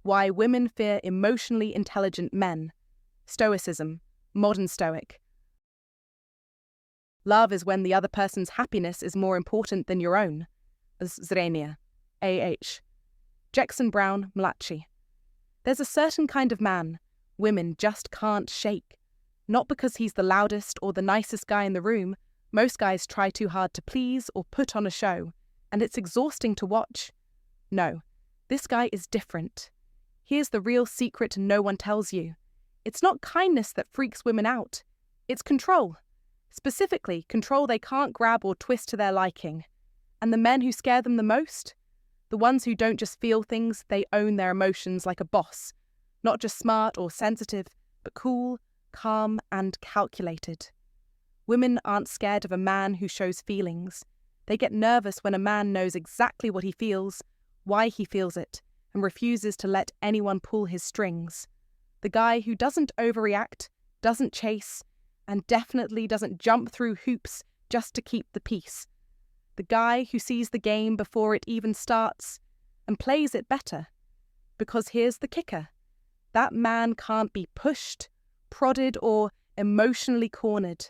Why women fear emotionally intelligent men. Stoicism, modern Stoic. Love is when the other person's happiness is more important than your own. Zrenia, A.H. Jackson Brown, Mlachi. There's a certain kind of man women just can't shake. Not because he's the loudest or the nicest guy in the room. Most guys try too hard to please or put on a show, and it's exhausting to watch. No, this guy is different. Here's the real secret no one tells you. It's not kindness that freaks women out. It's control. Specifically, control they can't grab or twist to their liking. And the men who scare them the most? The ones who don't just feel things, they own their emotions like a boss. Not just smart or sensitive, but cool, calm, and calculated. Women aren't scared of a man who shows feelings. They get nervous when a man knows exactly what he feels, why he feels it, and refuses to let anyone pull his strings. The guy who doesn't overreact, doesn't chase, and definitely doesn't jump through hoops just to keep the peace. The guy who sees the game before it even starts and plays it better. Because here's the kicker. That man can't be pushed, prodded, or emotionally cornered.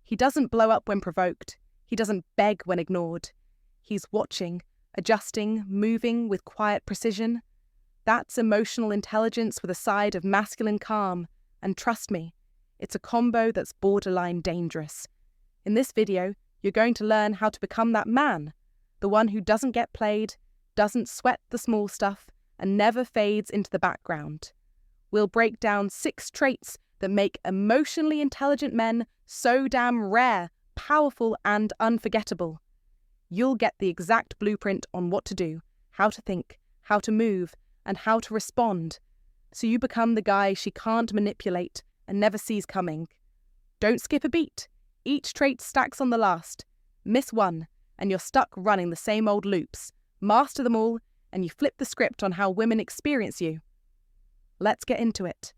He doesn't blow up when provoked. He doesn't beg when ignored. He's watching, adjusting, moving with quiet precision. That's emotional intelligence with a side of masculine calm. And trust me, it's a combo that's borderline dangerous. In this video, you're going to learn how to become that man, the one who doesn't get played, doesn't sweat the small stuff, and never fades into the background. We'll break down 6 traits that make emotionally intelligent men so damn rare, powerful, and unforgettable. You'll get the exact blueprint on what to do, how to think, how to move, and how to respond, so you become the guy she can't manipulate and never sees coming. Don't skip a beat. Each trait stacks on the last. Miss one, and you're stuck running the same old loops. Master them all, and you flip the script on how women experience you. Let's get into it.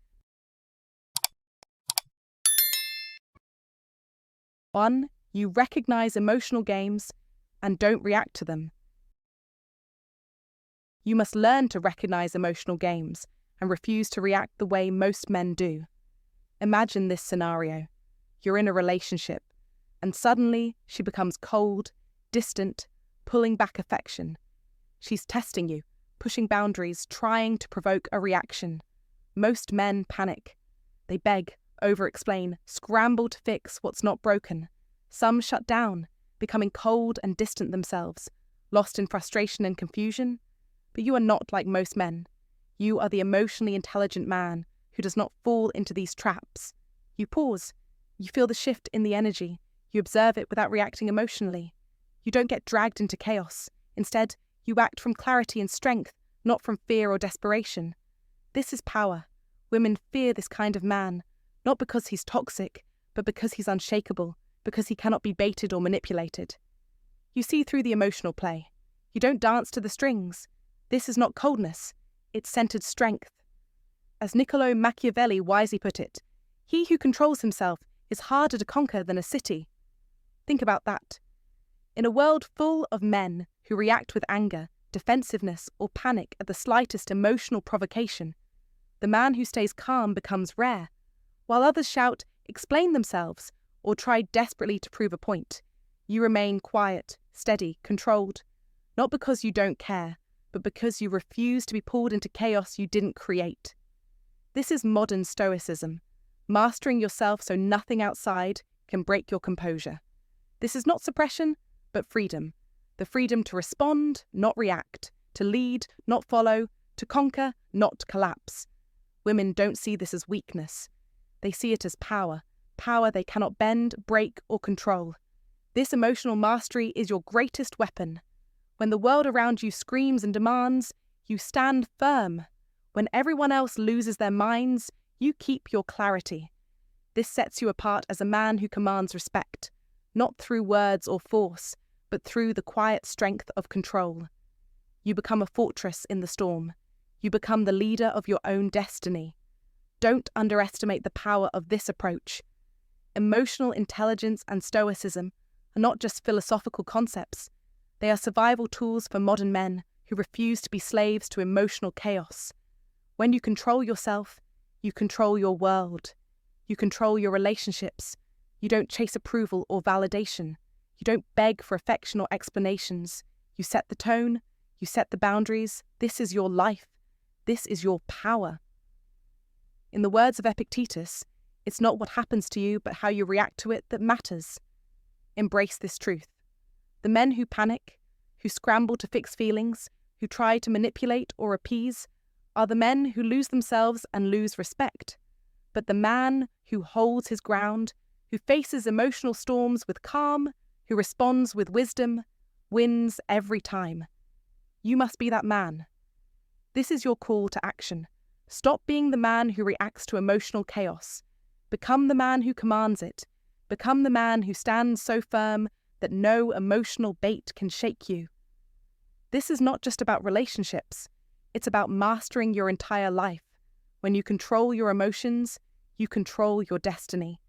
1. You recognize emotional games and don't react to them. You must learn to recognize emotional games and refuse to react the way most men do. Imagine this scenario. You're in a relationship, and suddenly she becomes cold, distant, pulling back affection. She's testing you, pushing boundaries, trying to provoke a reaction. Most men panic. They beg, over-explain, scramble to fix what's not broken. Some shut down, becoming cold and distant themselves, lost in frustration and confusion. But you are not like most men. You are the emotionally intelligent man who does not fall into these traps. You pause. You feel the shift in the energy. You observe it without reacting emotionally. You don't get dragged into chaos. Instead, you act from clarity and strength, not from fear or desperation. This is power. Women fear this kind of man, not because he's toxic, but because he's unshakable, because he cannot be baited or manipulated. You see through the emotional play. You don't dance to the strings. This is not coldness. It's centered strength. As Niccolo Machiavelli wisely put it, he who controls himself is harder to conquer than a city. Think about that. In a world full of men who react with anger, defensiveness, or panic at the slightest emotional provocation, the man who stays calm becomes rare. While others shout, explain themselves, or try desperately to prove a point, you remain quiet, steady, controlled, not because you don't care, but because you refuse to be pulled into chaos you didn't create. This is modern stoicism, mastering yourself so nothing outside can break your composure. This is not suppression, but freedom. The freedom to respond, not react, to lead, not follow, to conquer, not collapse. Women don't see this as weakness. They see it as power, power they cannot bend, break, or control. This emotional mastery is your greatest weapon. When the world around you screams and demands, you stand firm. When everyone else loses their minds, you keep your clarity. This sets you apart as a man who commands respect, not through words or force, but through the quiet strength of control. You become a fortress in the storm. You become the leader of your own destiny. Don't underestimate the power of this approach. Emotional intelligence and stoicism are not just philosophical concepts. They are survival tools for modern men who refuse to be slaves to emotional chaos. When you control yourself, you control your world. You control your relationships. You don't chase approval or validation. You don't beg for affection or explanations. You set the tone. You set the boundaries. This is your life. This is your power. In the words of Epictetus, it's not what happens to you, but how you react to it that matters. Embrace this truth. The men who panic, who scramble to fix feelings, who try to manipulate or appease, are the men who lose themselves and lose respect. But the man who holds his ground, who faces emotional storms with calm, who responds with wisdom, wins every time. You must be that man. This is your call to action. Stop being the man who reacts to emotional chaos. Become the man who commands it. Become the man who stands so firm that no emotional bait can shake you. This is not just about relationships. It's about mastering your entire life. When you control your emotions, you control your destiny.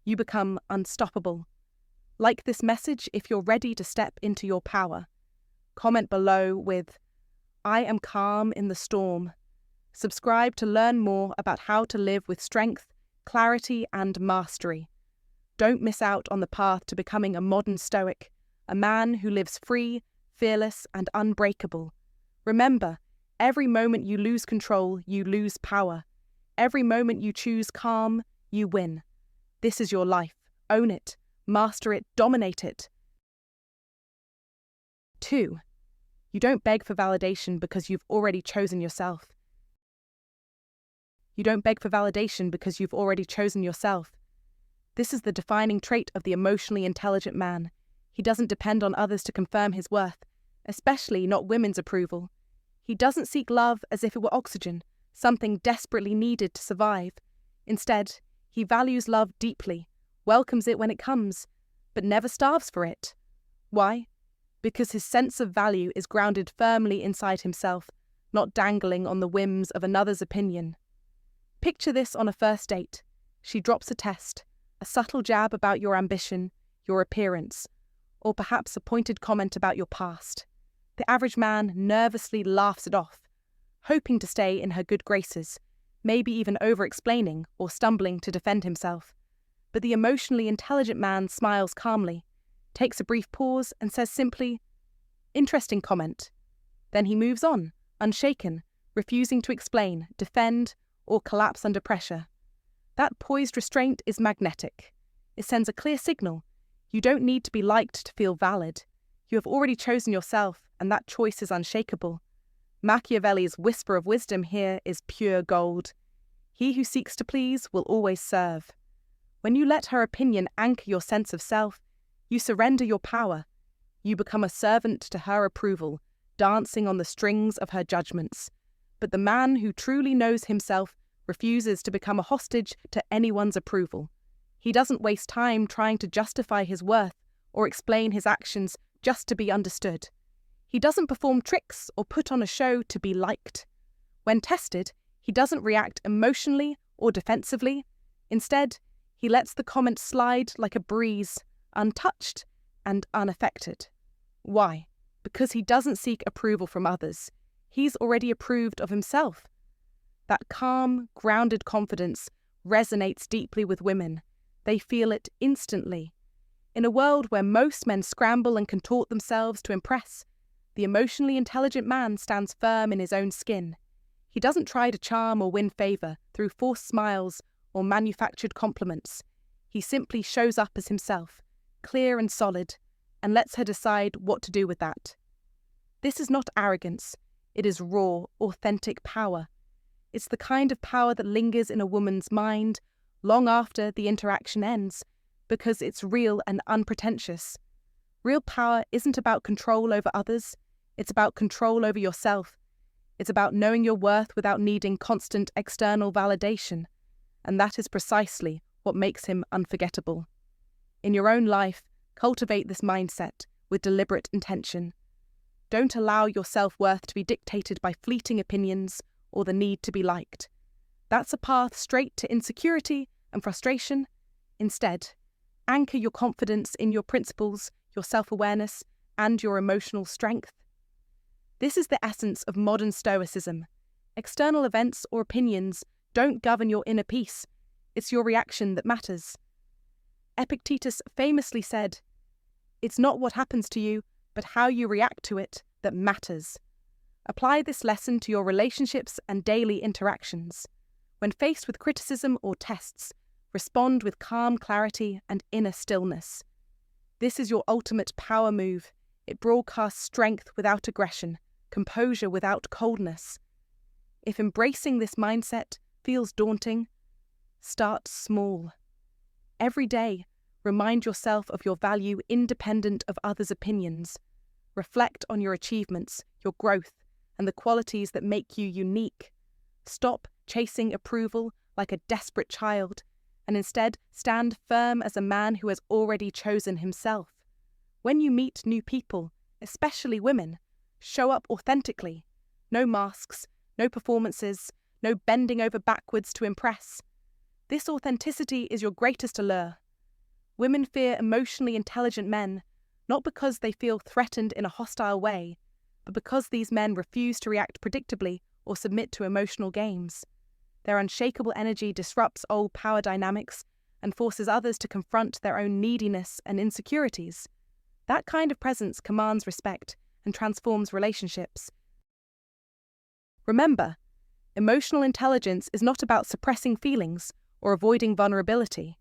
You become unstoppable. Like this message if you're ready to step into your power. Comment below with, "I am calm in the storm." Subscribe to learn more about how to live with strength, clarity, and mastery. Don't miss out on the path to becoming a modern Stoic, a man who lives free, fearless, and unbreakable. Remember, every moment you lose control, you lose power. Every moment you choose calm, you win. This is your life. Own it, master it, dominate it. 2. You don't beg for validation because you've already chosen yourself. You don't beg for validation because you've already chosen yourself. This is the defining trait of the emotionally intelligent man. He doesn't depend on others to confirm his worth, especially not women's approval. He doesn't seek love as if it were oxygen, something desperately needed to survive. Instead, he values love deeply, welcomes it when it comes, but never starves for it. Why? Because his sense of value is grounded firmly inside himself, not dangling on the whims of another's opinion. Picture this on a first date. She drops a test, a subtle jab about your ambition, your appearance, or perhaps a pointed comment about your past. The average man nervously laughs it off, hoping to stay in her good graces, maybe even over-explaining or stumbling to defend himself. But the emotionally intelligent man smiles calmly, takes a brief pause and says simply, "Interesting comment." Then he moves on, unshaken, refusing to explain, defend, or collapse under pressure. That poised restraint is magnetic. It sends a clear signal. You don't need to be liked to feel valid. You have already chosen yourself, and that choice is unshakable. Machiavelli's whisper of wisdom here is pure gold. He who seeks to please will always serve. When you let her opinion anchor your sense of self, you surrender your power. You become a servant to her approval, dancing on the strings of her judgments. But the man who truly knows himself refuses to become a hostage to anyone's approval. He doesn't waste time trying to justify his worth or explain his actions just to be understood. He doesn't perform tricks or put on a show to be liked. When tested, he doesn't react emotionally or defensively. Instead, he lets the comment slide like a breeze, untouched and unaffected. Why? Because he doesn't seek approval from others. He's already approved of himself. That calm, grounded confidence resonates deeply with women. They feel it instantly. In a world where most men scramble and contort themselves to impress, the emotionally intelligent man stands firm in his own skin. He doesn't try to charm or win favour through forced smiles or manufactured compliments. He simply shows up as himself, clear and solid, and lets her decide what to do with that. This is not arrogance. It is raw, authentic power. It's the kind of power that lingers in a woman's mind long after the interaction ends, because it's real and unpretentious. Real power isn't about control over others. It's about control over yourself. It's about knowing your worth without needing constant external validation. And that is precisely what makes him unforgettable. In your own life, cultivate this mindset with deliberate intention. Don't allow your self-worth to be dictated by fleeting opinions or the need to be liked. That's a path straight to insecurity and frustration. Instead, anchor your confidence in your principles, your self-awareness, and your emotional strength. This is the essence of modern Stoicism. External events or opinions don't govern your inner peace. It's your reaction that matters. Epictetus famously said, "It's not what happens to you, but how you react to it that matters." Apply this lesson to your relationships and daily interactions. When faced with criticism or tests, respond with calm clarity and inner stillness. This is your ultimate power move. It broadcasts strength without aggression, composure without coldness. If embracing this mindset feels daunting, start small. Every day, remind yourself of your value independent of others' opinions. Reflect on your achievements, your growth, and the qualities that make you unique. Stop chasing approval like a desperate child, and instead stand firm as a man who has already chosen himself. When you meet new people, especially women, show up authentically. No masks, no performances, no bending over backwards to impress. This authenticity is your greatest allure. Women fear emotionally intelligent men, not because they feel threatened in a hostile way, but because these men refuse to react predictably or submit to emotional games. Their unshakable energy disrupts old power dynamics and forces others to confront their own neediness and insecurities. That kind of presence commands respect and transforms relationships. Remember, emotional intelligence is not about suppressing feelings or avoiding vulnerability.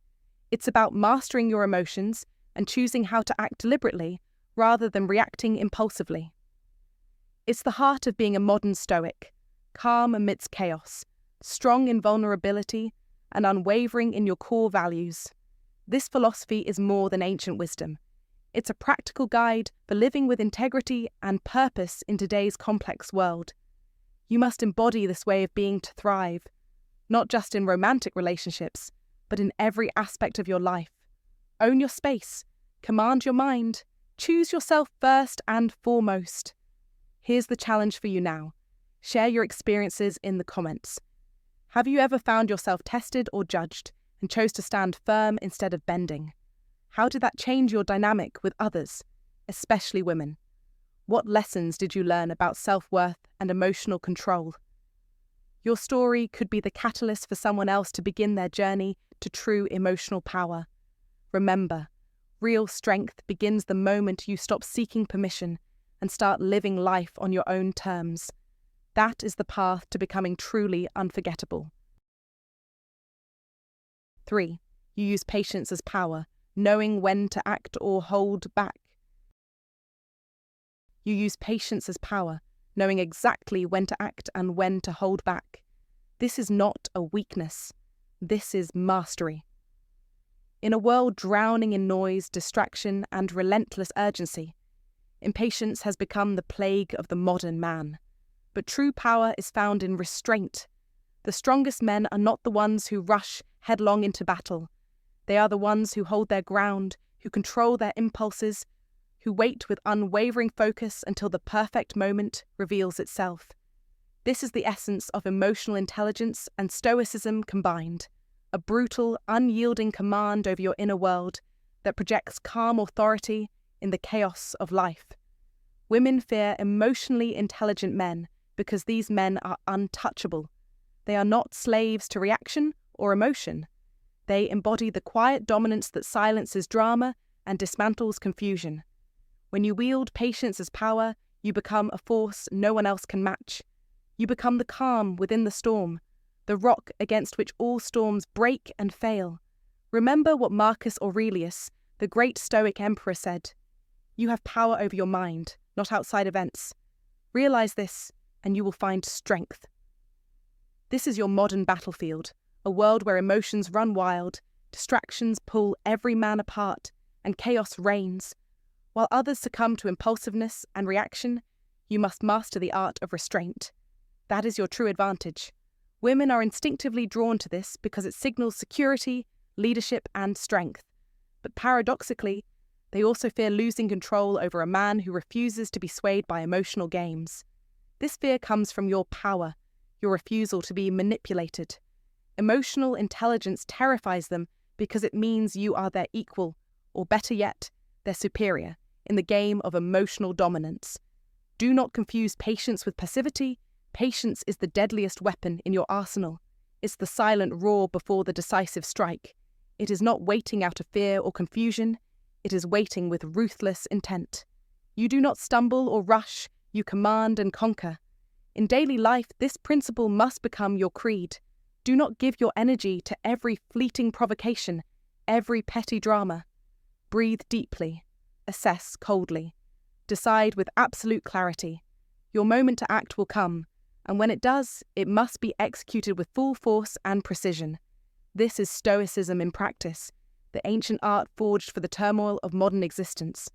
It's about mastering your emotions and choosing how to act deliberately rather than reacting impulsively. It's the heart of being a modern Stoic, calm amidst chaos, strong in vulnerability, and unwavering in your core values. This philosophy is more than ancient wisdom. It's a practical guide for living with integrity and purpose in today's complex world. You must embody this way of being to thrive, not just in romantic relationships, but in every aspect of your life. Own your space, command your mind, choose yourself first and foremost. Here's the challenge for you now. Share your experiences in the comments. Have you ever found yourself tested or judged and chose to stand firm instead of bending? How did that change your dynamic with others, especially women? What lessons did you learn about self-worth and emotional control? Your story could be the catalyst for someone else to begin their journey to true emotional power. Remember, real strength begins the moment you stop seeking permission and start living life on your own terms. That is the path to becoming truly unforgettable. 3. You use patience as power, knowing when to act or hold back. You use patience as power, knowing exactly when to act and when to hold back. This is not a weakness. This is mastery. In a world drowning in noise, distraction, and relentless urgency, impatience has become the plague of the modern man. But true power is found in restraint. The strongest men are not the ones who rush headlong into battle. They are the ones who hold their ground, who control their impulses, who wait with unwavering focus until the perfect moment reveals itself. This is the essence of emotional intelligence and stoicism combined, a brutal, unyielding command over your inner world that projects calm authority in the chaos of life. Women fear emotionally intelligent men because these men are untouchable. They are not slaves to reaction or emotion. They embody the quiet dominance that silences drama and dismantles confusion. When you wield patience as power, you become a force no one else can match. You become the calm within the storm, the rock against which all storms break and fail. Remember what Marcus Aurelius, the great Stoic emperor, said: "You have power over your mind, not outside events. Realize this, and you will find strength." This is your modern battlefield, a world where emotions run wild, distractions pull every man apart, and chaos reigns. While others succumb to impulsiveness and reaction, you must master the art of restraint. That is your true advantage. Women are instinctively drawn to this because it signals security, leadership, and strength. But paradoxically, they also fear losing control over a man who refuses to be swayed by emotional games. This fear comes from your power, your refusal to be manipulated. Emotional intelligence terrifies them because it means you are their equal, or better yet, their superior, in the game of emotional dominance. Do not confuse patience with passivity, Patience is the deadliest weapon in your arsenal. It's the silent roar before the decisive strike. It is not waiting out of fear or confusion. It is waiting with ruthless intent. You do not stumble or rush, you command and conquer. In daily life, this principle must become your creed. Do not give your energy to every fleeting provocation, every petty drama. Breathe deeply. Assess coldly. Decide with absolute clarity. Your moment to act will come, and when it does, it must be executed with full force and precision. This is Stoicism in practice, the ancient art forged for the turmoil of modern existence.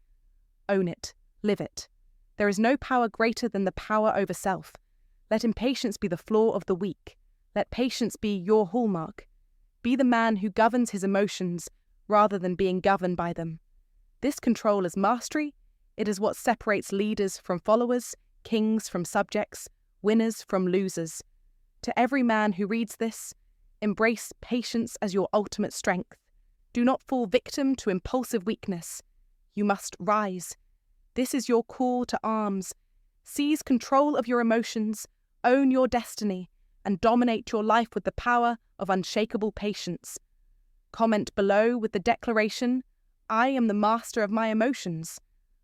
Own it. Live it. There is no power greater than the power over self. Let impatience be the flaw of the weak. Let patience be your hallmark. Be the man who governs his emotions rather than being governed by them. This control is mastery. It is what separates leaders from followers, kings from subjects, winners from losers. To every man who reads this, embrace patience as your ultimate strength. Do not fall victim to impulsive weakness. You must rise. This is your call to arms. Seize control of your emotions, own your destiny, and dominate your life with the power of unshakable patience. Comment below with the declaration, "I am the master of my emotions."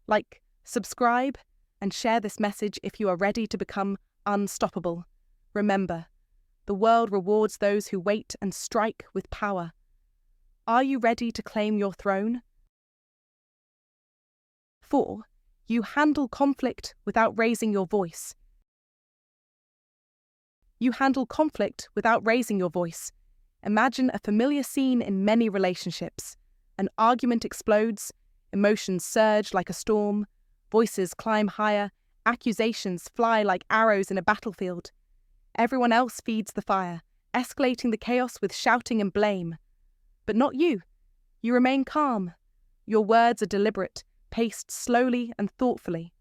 Like, subscribe, and share this message if you are ready to become unstoppable. Remember, the world rewards those who wait and strike with power. Are you ready to claim your throne? 4. You handle conflict without raising your voice. You handle conflict without raising your voice. Imagine a familiar scene in many relationships. An argument explodes, emotions surge like a storm, voices climb higher, accusations fly like arrows in a battlefield. Everyone else feeds the fire, escalating the chaos with shouting and blame. But not you. You remain calm. Your words are deliberate, paced slowly and thoughtfully.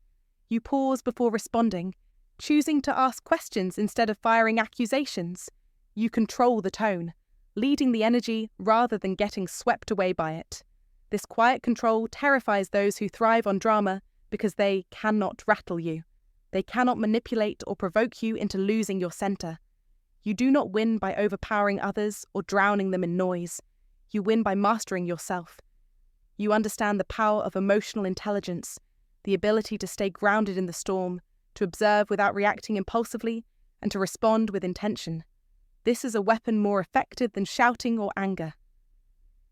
You pause before responding, choosing to ask questions instead of firing accusations. You control the tone, leading the energy rather than getting swept away by it. This quiet control terrifies those who thrive on drama because they cannot rattle you. They cannot manipulate or provoke you into losing your center. You do not win by overpowering others or drowning them in noise. You win by mastering yourself. You understand the power of emotional intelligence, the ability to stay grounded in the storm, to observe without reacting impulsively, and to respond with intention. This is a weapon more effective than shouting or anger.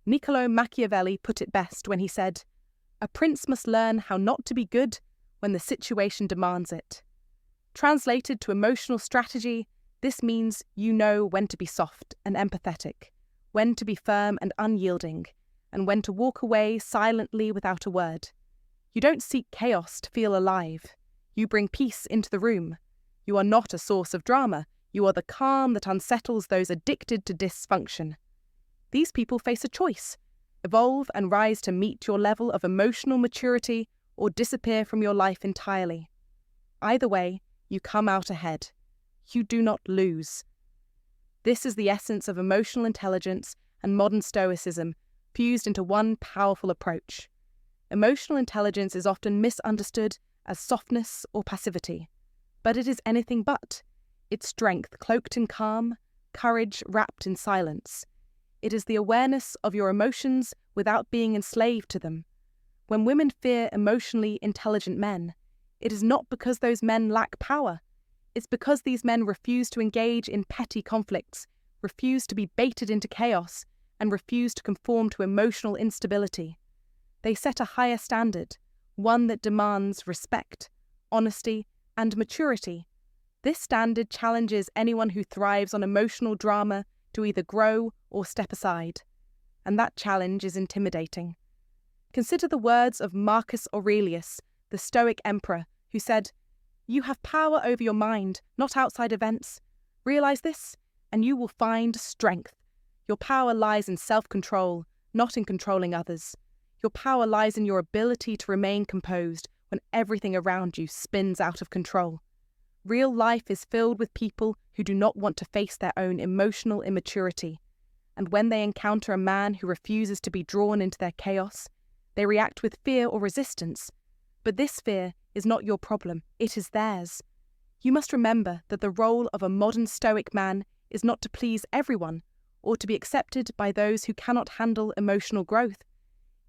Niccolo Machiavelli put it best when he said, "A prince must learn how not to be good when the situation demands it." Translated to emotional strategy, this means you know when to be soft and empathetic, when to be firm and unyielding, and when to walk away silently without a word. You don't seek chaos to feel alive. You bring peace into the room. You are not a source of drama. You are the calm that unsettles those addicted to dysfunction. These people face a choice: evolve and rise to meet your level of emotional maturity or disappear from your life entirely. Either way, you come out ahead. You do not lose. This is the essence of emotional intelligence and modern Stoicism fused into one powerful approach. Emotional intelligence is often misunderstood as softness or passivity, but it is anything but. It's strength cloaked in calm, courage wrapped in silence. It is the awareness of your emotions without being enslaved to them. When women fear emotionally intelligent men, it is not because those men lack power. It's because these men refuse to engage in petty conflicts, refuse to be baited into chaos, and refuse to conform to emotional instability. They set a higher standard, one that demands respect, honesty, and maturity. This standard challenges anyone who thrives on emotional drama to either grow or step aside. And that challenge is intimidating. Consider the words of Marcus Aurelius, the Stoic emperor, who said, "You have power over your mind, not outside events. Realize this, and you will find strength. Your power lies in self-control, not in controlling others. Your power lies in your ability to remain composed when everything around you spins out of control." Real life is filled with people who do not want to face their own emotional immaturity, and when they encounter a man who refuses to be drawn into their chaos, they react with fear or resistance. But this fear is not your problem, it is theirs. You must remember that the role of a modern Stoic man is not to please everyone or to be accepted by those who cannot handle emotional growth.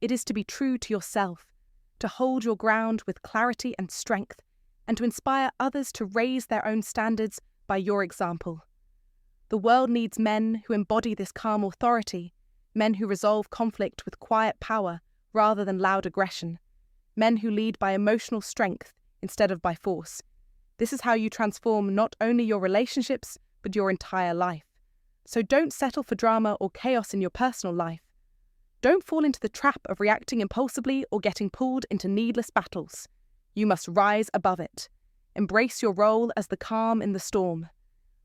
It is to be true to yourself, to hold your ground with clarity and strength, and to inspire others to raise their own standards by your example. The world needs men who embody this calm authority, men who resolve conflict with quiet power rather than loud aggression, men who lead by emotional strength instead of by force. This is how you transform not only your relationships, but your entire life. So don't settle for drama or chaos in your personal life. Don't fall into the trap of reacting impulsively or getting pulled into needless battles. You must rise above it. Embrace your role as the calm in the storm.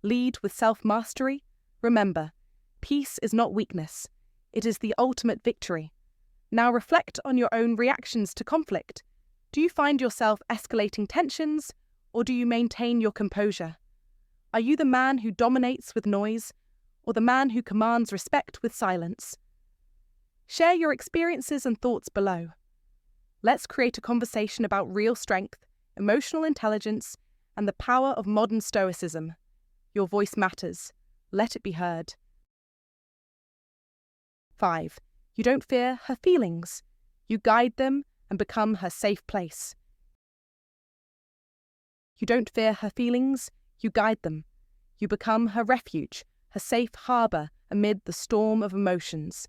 Lead with self-mastery. Remember, peace is not weakness. It is the ultimate victory. Now reflect on your own reactions to conflict. Do you find yourself escalating tensions, or do you maintain your composure? Are you the man who dominates with noise, or the man who commands respect with silence? Share your experiences and thoughts below. Let's create a conversation about real strength, emotional intelligence, and the power of modern Stoicism. Your voice matters. Let it be heard. 5. You don't fear her feelings. You guide them and become her safe place. You don't fear her feelings, you guide them. You become her refuge, her safe harbour amid the storm of emotions.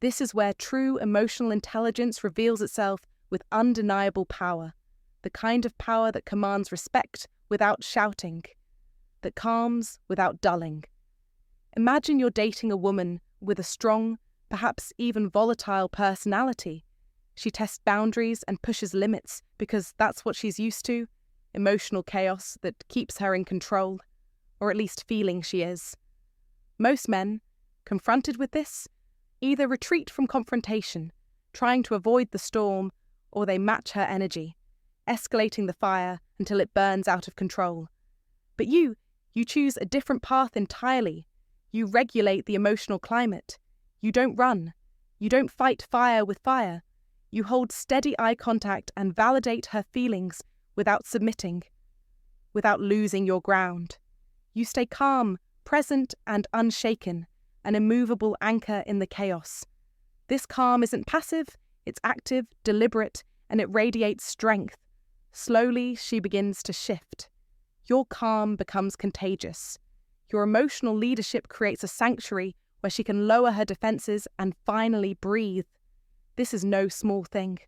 This is where true emotional intelligence reveals itself with undeniable power, the kind of power that commands respect without shouting, that calms without dulling. Imagine you're dating a woman with a strong, perhaps even volatile personality. She tests boundaries and pushes limits because that's what she's used to, emotional chaos that keeps her in control, or at least feeling she is. Most men, confronted with this, either retreat from confrontation, trying to avoid the storm, or they match her energy, escalating the fire until it burns out of control. But you choose a different path entirely. You regulate the emotional climate. You don't run. You don't fight fire with fire. You hold steady eye contact and validate her feelings without submitting, without losing your ground. You stay calm, present, and unshaken, an immovable anchor in the chaos. This calm isn't passive, it's active, deliberate, and it radiates strength. Slowly, she begins to shift. Your calm becomes contagious. Your emotional leadership creates a sanctuary where she can lower her defenses and finally breathe. This is no small thing.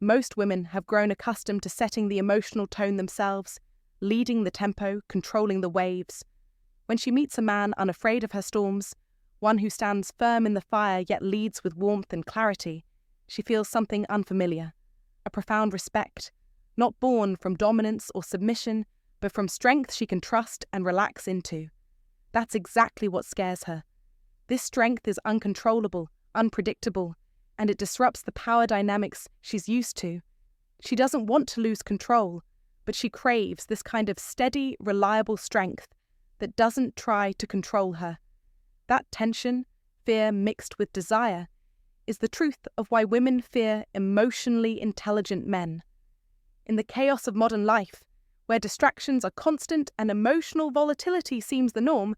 Most women have grown accustomed to setting the emotional tone themselves, leading the tempo, controlling the waves. When she meets a man unafraid of her storms, one who stands firm in the fire yet leads with warmth and clarity, she feels something unfamiliar, a profound respect, not born from dominance or submission, but from strength she can trust and relax into. That's exactly what scares her. This strength is uncontrollable, unpredictable, and it disrupts the power dynamics she's used to. She doesn't want to lose control, but she craves this kind of steady, reliable strength that doesn't try to control her. That tension, fear mixed with desire, is the truth of why women fear emotionally intelligent men. In the chaos of modern life, where distractions are constant and emotional volatility seems the norm,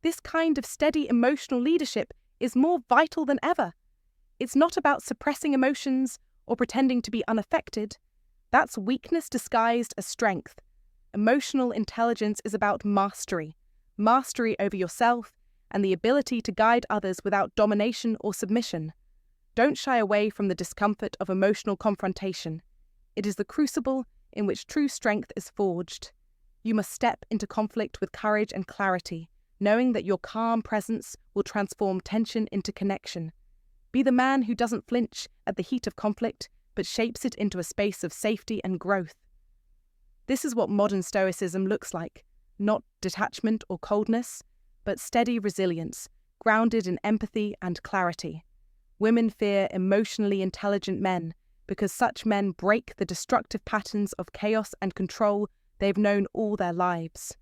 this kind of steady emotional leadership is more vital than ever. It's not about suppressing emotions or pretending to be unaffected. That's weakness disguised as strength. Emotional intelligence is about mastery over yourself, and the ability to guide others without domination or submission. Don't shy away from the discomfort of emotional confrontation. It is the crucible in which true strength is forged. You must step into conflict with courage and clarity, knowing that your calm presence will transform tension into connection. Be the man who doesn't flinch at the heat of conflict, but shapes it into a space of safety and growth. This is what modern Stoicism looks like, not detachment or coldness, but steady resilience, grounded in empathy and clarity. Women fear emotionally intelligent men because such men break the destructive patterns of chaos and control they've known all their lives.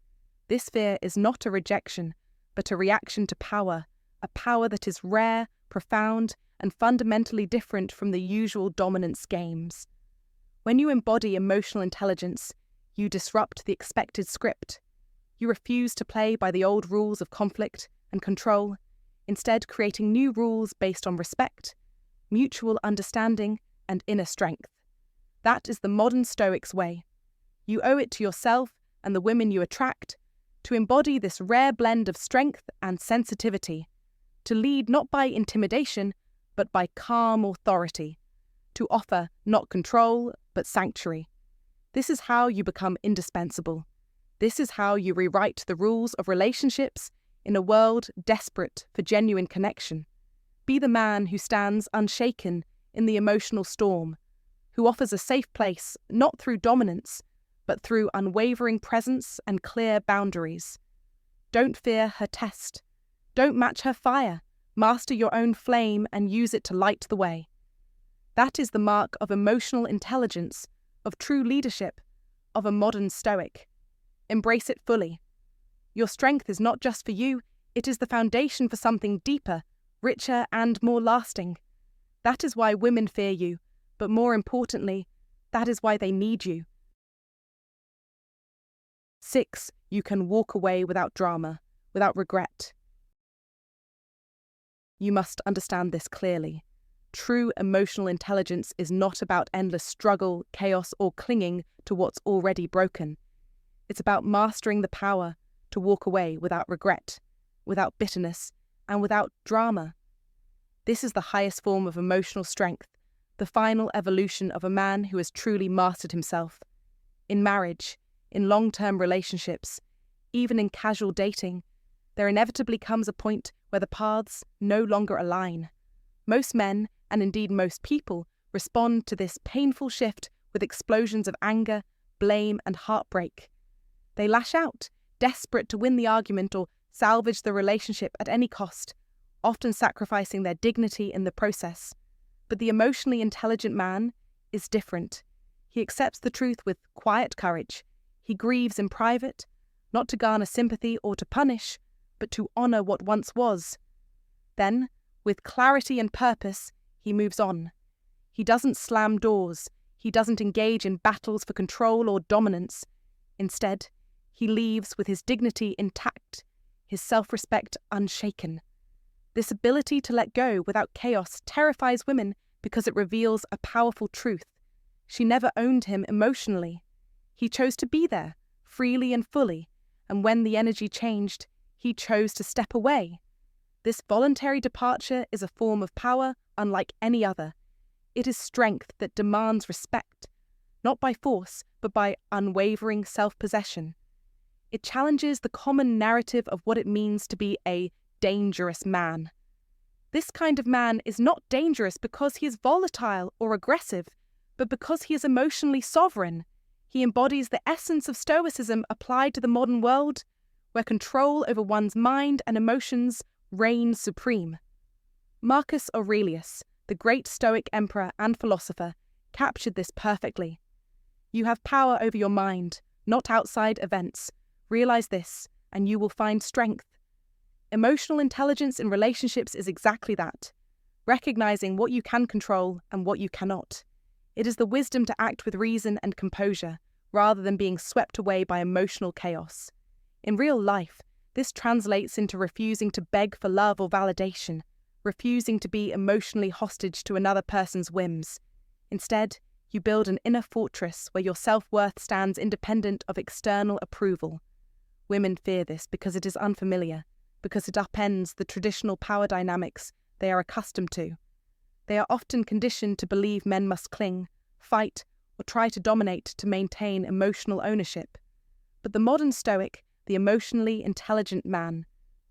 This fear is not a rejection, but a reaction to power, a power that is rare, profound, and fundamentally different from the usual dominance games. When you embody emotional intelligence, You disrupt the expected script. You refuse to play by the old rules of conflict and control, instead creating new rules based on respect, mutual understanding, and inner strength. That is the modern Stoic's way. You owe it to yourself and the women you attract to embody this rare blend of strength and sensitivity, to lead not by intimidation, but by calm authority, to offer not control, but sanctuary. This is how you become indispensable. This is how you rewrite the rules of relationships in a world desperate for genuine connection. Be the man who stands unshaken in the emotional storm, who offers a safe place not through dominance, but through unwavering presence and clear boundaries. Don't fear her test. Don't match her fire. Master your own flame and use it to light the way. That is the mark of emotional intelligence, of true leadership, of a modern Stoic. Embrace it fully. Your strength is not just for you, it is the foundation for something deeper, richer, and more lasting. That is why women fear you, but more importantly, that is why they need you. 6. You can walk away without drama, without regret. You must understand this clearly. True emotional intelligence is not about endless struggle, chaos, or clinging to what's already broken. It's about mastering the power to walk away without regret, without bitterness, and without drama. This is the highest form of emotional strength, the final evolution of a man who has truly mastered himself. In marriage, in long-term relationships, even in casual dating, there inevitably comes a point where the paths no longer align. Most men, and indeed most people, respond to this painful shift with explosions of anger, blame, and heartbreak. They lash out, desperate to win the argument or salvage the relationship at any cost, often sacrificing their dignity in the process. But the emotionally intelligent man is different. He accepts the truth with quiet courage. He grieves in private, not to garner sympathy or to punish, but to honor what once was. Then, with clarity and purpose, he moves on. He doesn't slam doors. He doesn't engage in battles for control or dominance. Instead, he leaves with his dignity intact, his self-respect unshaken. This ability to let go without chaos terrifies women because it reveals a powerful truth. She never owned him emotionally. He chose to be there, freely and fully, and when the energy changed, he chose to step away. This voluntary departure is a form of power unlike any other. It is strength that demands respect, not by force, but by unwavering self-possession. It challenges the common narrative of what it means to be a dangerous man. This kind of man is not dangerous because he is volatile or aggressive, but because he is emotionally sovereign. He embodies the essence of Stoicism applied to the modern world, where control over one's mind and emotions reigns supreme. Marcus Aurelius, the great Stoic emperor and philosopher, captured this perfectly. You have power over your mind, not outside events. Realize this, and you will find strength. Emotional intelligence in relationships is exactly that, recognizing what you can control and what you cannot. It is the wisdom to act with reason and composure, rather than being swept away by emotional chaos. In real life, this translates into refusing to beg for love or validation, refusing to be emotionally hostage to another person's whims. Instead, you build an inner fortress where your self-worth stands independent of external approval. Women fear this because it is unfamiliar, because it upends the traditional power dynamics they are accustomed to. They are often conditioned to believe men must cling, fight, or try to dominate to maintain emotional ownership. But the modern Stoic, the emotionally intelligent man,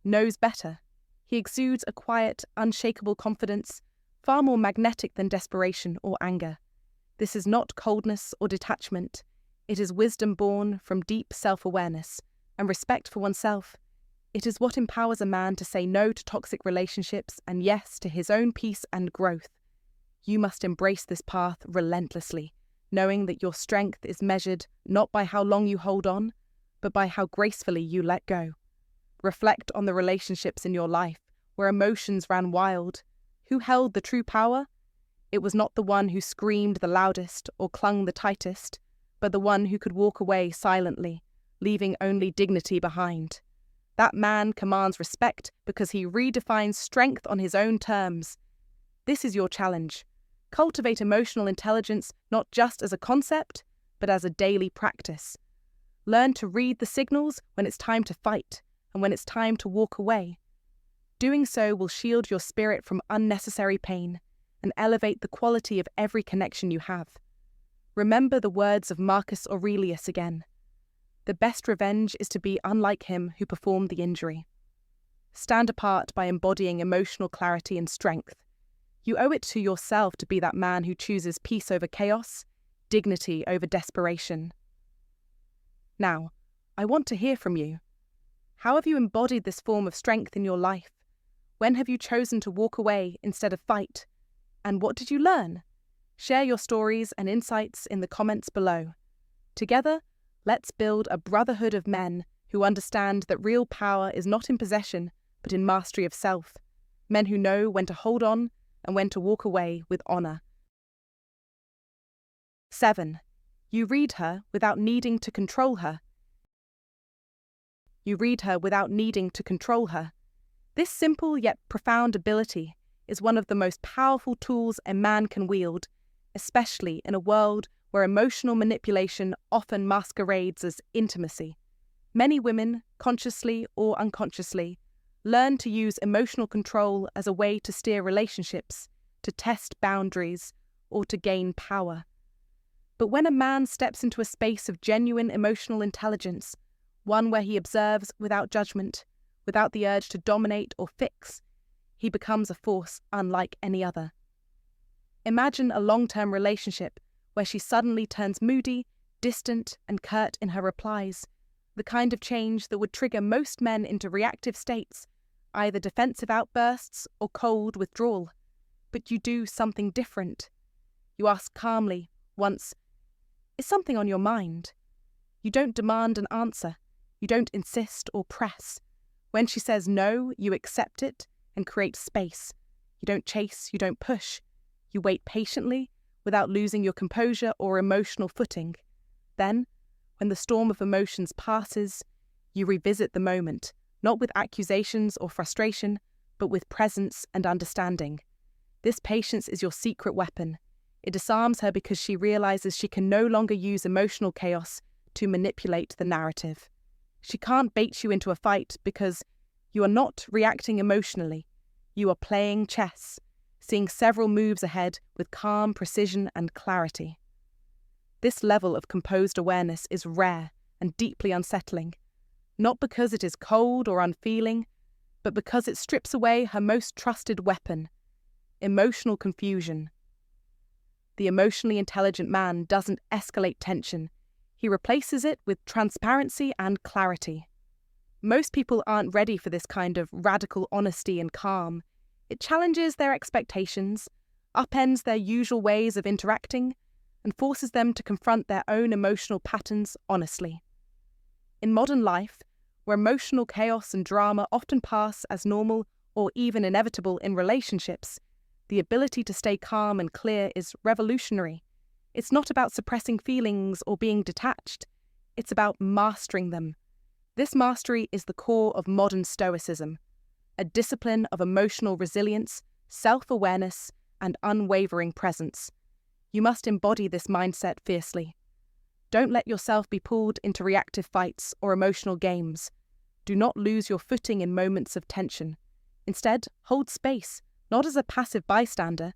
knows better. He exudes a quiet, unshakable confidence, far more magnetic than desperation or anger. This is not coldness or detachment. It is wisdom born from deep self-awareness and respect for oneself. It is what empowers a man to say no to toxic relationships and yes to his own peace and growth. You must embrace this path relentlessly, knowing that your strength is measured not by how long you hold on, but by how gracefully you let go. Reflect on the relationships in your life where emotions ran wild. Who held the true power? It was not the one who screamed the loudest or clung the tightest, but the one who could walk away silently, leaving only dignity behind. That man commands respect because he redefines strength on his own terms. This is your challenge. Cultivate emotional intelligence not just as a concept, but as a daily practice. Learn to read the signals when it's time to fight and when it's time to walk away. Doing so will shield your spirit from unnecessary pain and elevate the quality of every connection you have. Remember the words of Marcus Aurelius again. The best revenge is to be unlike him who performed the injury. Stand apart by embodying emotional clarity and strength. You owe it to yourself to be that man who chooses peace over chaos, dignity over desperation. Now, I want to hear from you. How have you embodied this form of strength in your life? When have you chosen to walk away instead of fight? And what did you learn? Share your stories and insights in the comments below. Together, let's build a brotherhood of men who understand that real power is not in possession, but in mastery of self. Men who know when to hold on and when to walk away with honor. 7. You read her without needing to control her. You read her without needing to control her. This simple yet profound ability is one of the most powerful tools a man can wield, especially in a world where emotional manipulation often masquerades as intimacy. Many women, consciously or unconsciously, learn to use emotional control as a way to steer relationships, to test boundaries, or to gain power. But when a man steps into a space of genuine emotional intelligence, one where he observes without judgment, without the urge to dominate or fix, he becomes a force unlike any other. Imagine a long-term relationship where she suddenly turns moody, distant, and curt in her replies, the kind of change that would trigger most men into reactive states, either defensive outbursts or cold withdrawal. But you do something different. You ask calmly, once, "Is something on your mind?" You don't demand an answer. You don't insist or press. When she says no, you accept it and create space. You don't chase, you don't push. You wait patiently, without losing your composure or emotional footing. Then, when the storm of emotions passes, you revisit the moment, not with accusations or frustration, but with presence and understanding. This patience is your secret weapon. It disarms her because she realizes she can no longer use emotional chaos to manipulate the narrative. She can't bait you into a fight because you are not reacting emotionally. You are playing chess, seeing several moves ahead with calm precision and clarity. This level of composed awareness is rare and deeply unsettling, not because it is cold or unfeeling, but because it strips away her most trusted weapon, emotional confusion. The emotionally intelligent man doesn't escalate tension. He replaces it with transparency and clarity. Most people aren't ready for this kind of radical honesty and calm. It challenges their expectations, upends their usual ways of interacting, and forces them to confront their own emotional patterns honestly. In modern life, where emotional chaos and drama often pass as normal or even inevitable in relationships, the ability to stay calm and clear is revolutionary. It's not about suppressing feelings or being detached. It's about mastering them. This mastery is the core of modern Stoicism, a discipline of emotional resilience, self-awareness, and unwavering presence. You must embody this mindset fiercely. Don't let yourself be pulled into reactive fights or emotional games. Do not lose your footing in moments of tension. Instead, hold space, not as a passive bystander,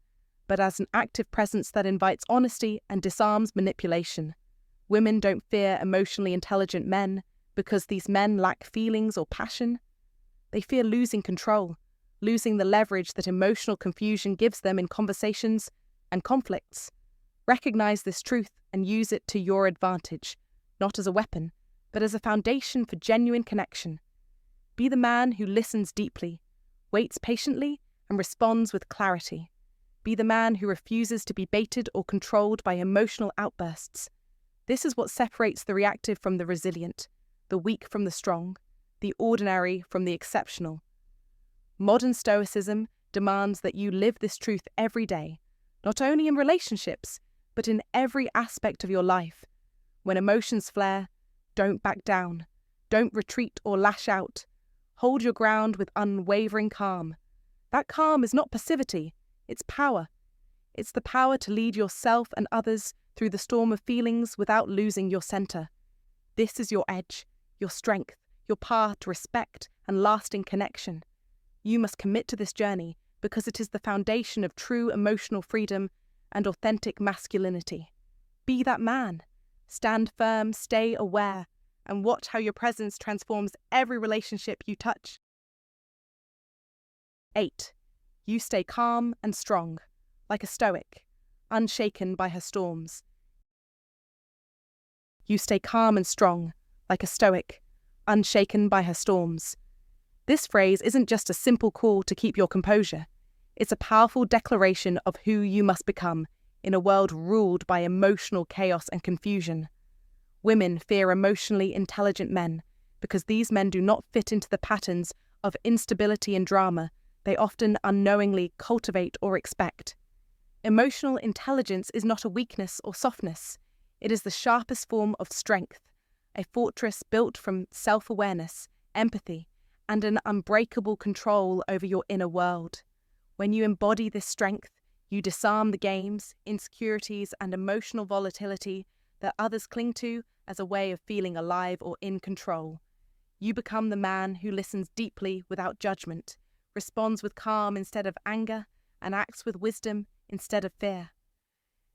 but as an active presence that invites honesty and disarms manipulation. Women don't fear emotionally intelligent men because these men lack feelings or passion. They fear losing control, losing the leverage that emotional confusion gives them in conversations and conflicts. Recognize this truth and use it to your advantage, not as a weapon, but as a foundation for genuine connection. Be the man who listens deeply, waits patiently, and responds with clarity. Be the man who refuses to be baited or controlled by emotional outbursts. This is what separates the reactive from the resilient, the weak from the strong, the ordinary from the exceptional. Modern Stoicism demands that you live this truth every day, not only in relationships, but in every aspect of your life. When emotions flare, don't back down. Don't retreat or lash out. Hold your ground with unwavering calm. That calm is not passivity, it's power. It's the power to lead yourself and others through the storm of feelings without losing your center. This is your edge, your strength, your path to respect and lasting connection. You must commit to this journey because it is the foundation of true emotional freedom and authentic masculinity. Be that man. Stand firm, stay aware, and watch how your presence transforms every relationship you touch. 8. You stay calm and strong, like a Stoic, unshaken by her storms. You stay calm and strong, like a Stoic, unshaken by her storms. This phrase isn't just a simple call to keep your composure. It's a powerful declaration of who you must become in a world ruled by emotional chaos and confusion. Women fear emotionally intelligent men because these men do not fit into the patterns of instability and drama they often unknowingly cultivate or expect. Emotional intelligence is not a weakness or softness. It is the sharpest form of strength, a fortress built from self-awareness, empathy, and an unbreakable control over your inner world. When you embody this strength, you disarm the games, insecurities, and emotional volatility that others cling to as a way of feeling alive or in control. You become the man who listens deeply without judgment, responds with calm instead of anger, and acts with wisdom instead of fear.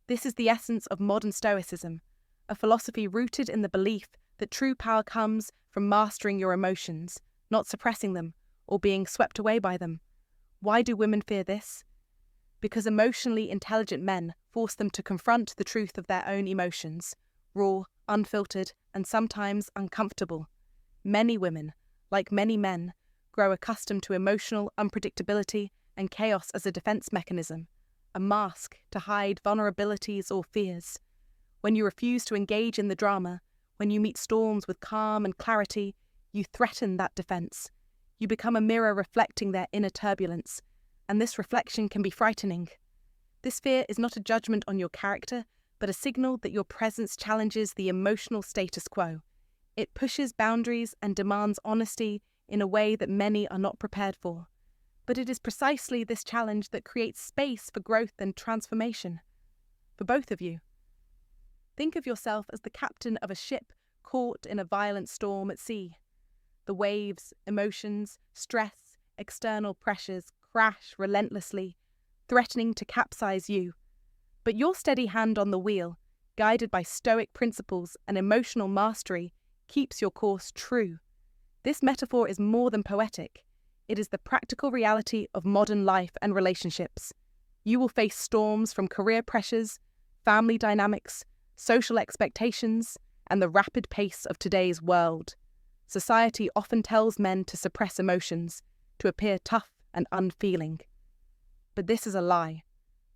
This is the essence of modern Stoicism, a philosophy rooted in the belief that true power comes from mastering your emotions, not suppressing them or being swept away by them. Why do women fear this? Because emotionally intelligent men force them to confront the truth of their own emotions, raw, unfiltered, and sometimes uncomfortable. Many women, like many men, grow accustomed to emotional unpredictability and chaos as a defense mechanism, a mask to hide vulnerabilities or fears. When you refuse to engage in the drama, when you meet storms with calm and clarity, you threaten that defense. You become a mirror reflecting their inner turbulence, and this reflection can be frightening. This fear is not a judgment on your character, but a signal that your presence challenges the emotional status quo. It pushes boundaries and demands honesty in a way that many are not prepared for. But it is precisely this challenge that creates space for growth and transformation. For both of you. Think of yourself as the captain of a ship caught in a violent storm at sea. The waves, emotions, stress, external pressures crash relentlessly, threatening to capsize you. But your steady hand on the wheel, guided by Stoic principles and emotional mastery, keeps your course true. This metaphor is more than poetic. It is the practical reality of modern life and relationships. You will face storms from career pressures, family dynamics, social expectations, and the rapid pace of today's world. Society often tells men to suppress emotions, to appear tough and unfeeling. But this is a lie.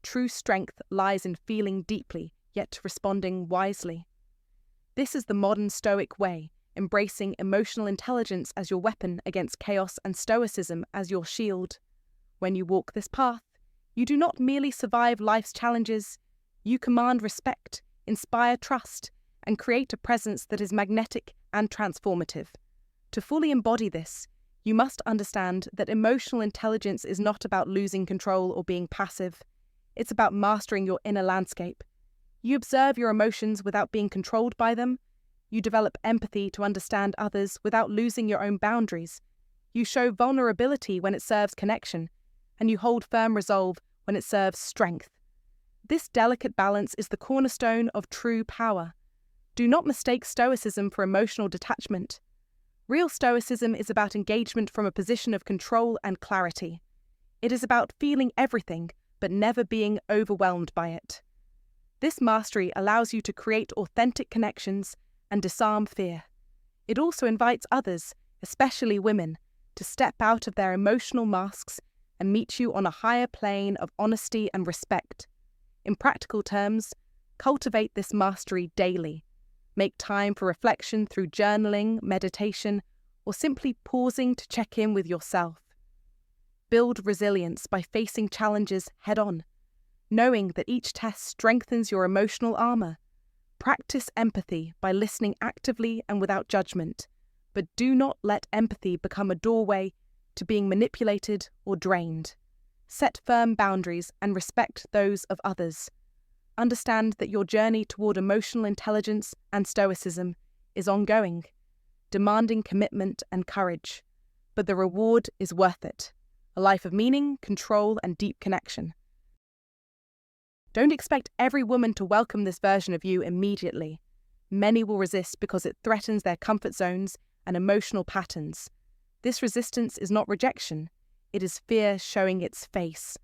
True strength lies in feeling deeply, yet responding wisely. This is the modern Stoic way, embracing emotional intelligence as your weapon against chaos and stoicism as your shield. When you walk this path, you do not merely survive life's challenges, you command respect, inspire trust, and create a presence that is magnetic and transformative. To fully embody this, you must understand that emotional intelligence is not about losing control or being passive. It's about mastering your inner landscape. You observe your emotions without being controlled by them. You develop empathy to understand others without losing your own boundaries. You show vulnerability when it serves connection, and you hold firm resolve when it serves strength. This delicate balance is the cornerstone of true power. Do not mistake Stoicism for emotional detachment. Real Stoicism is about engagement from a position of control and clarity. It is about feeling everything, but never being overwhelmed by it. This mastery allows you to create authentic connections and disarm fear. It also invites others, especially women, to step out of their emotional masks and meet you on a higher plane of honesty and respect. In practical terms, cultivate this mastery daily. Make time for reflection through journaling, meditation, or simply pausing to check in with yourself. Build resilience by facing challenges head-on, knowing that each test strengthens your emotional armor. Practice empathy by listening actively and without judgment, but do not let empathy become a doorway to being manipulated or drained. Set firm boundaries and respect those of others. Understand that your journey toward emotional intelligence and stoicism is ongoing, demanding commitment and courage, but the reward is worth it. A life of meaning, control, and deep connection. Don't expect every woman to welcome this version of you immediately. Many will resist because it threatens their comfort zones and emotional patterns. This resistance is not rejection, it is fear showing its face.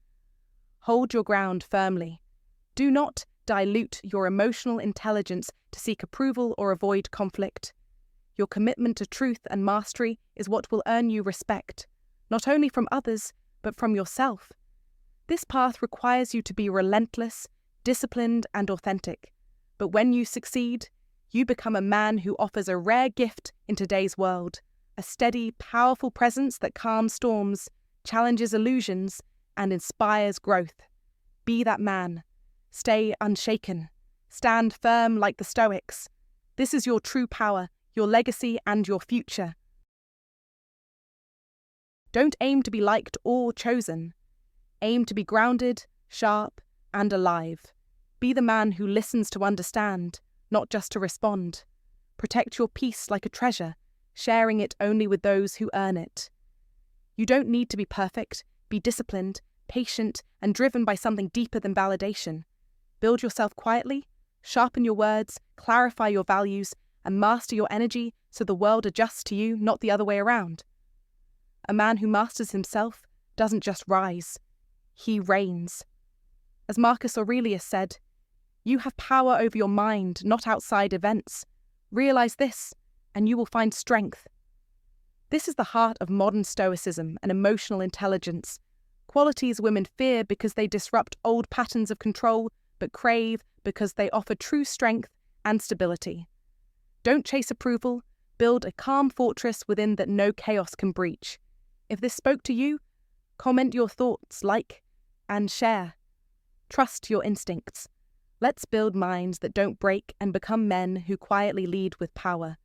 Hold your ground firmly. Do not dilute your emotional intelligence to seek approval or avoid conflict. Your commitment to truth and mastery is what will earn you respect, not only from others, but from yourself. This path requires you to be relentless, disciplined, and authentic. But when you succeed, you become a man who offers a rare gift in today's world, a steady, powerful presence that calms storms, challenges illusions, and inspires growth. Be that man. Stay unshaken. Stand firm like the Stoics. This is your true power, your legacy, and your future. Don't aim to be liked or chosen. Aim to be grounded, sharp, and alive. Be the man who listens to understand, not just to respond. Protect your peace like a treasure, sharing it only with those who earn it. You don't need to be perfect. Be disciplined, patient, and driven by something deeper than validation. Build yourself quietly, sharpen your words, clarify your values, and master your energy so the world adjusts to you, not the other way around. A man who masters himself doesn't just rise, he reigns. As Marcus Aurelius said, you have power over your mind, not outside events. Realize this, and you will find strength. This is the heart of modern stoicism and emotional intelligence, qualities women fear because they disrupt old patterns of control, but crave because they offer true strength and stability. Don't chase approval, build a calm fortress within that no chaos can breach. If this spoke to you, comment your thoughts, like, and share. Trust your instincts. Let's build minds that don't break and become men who quietly lead with power.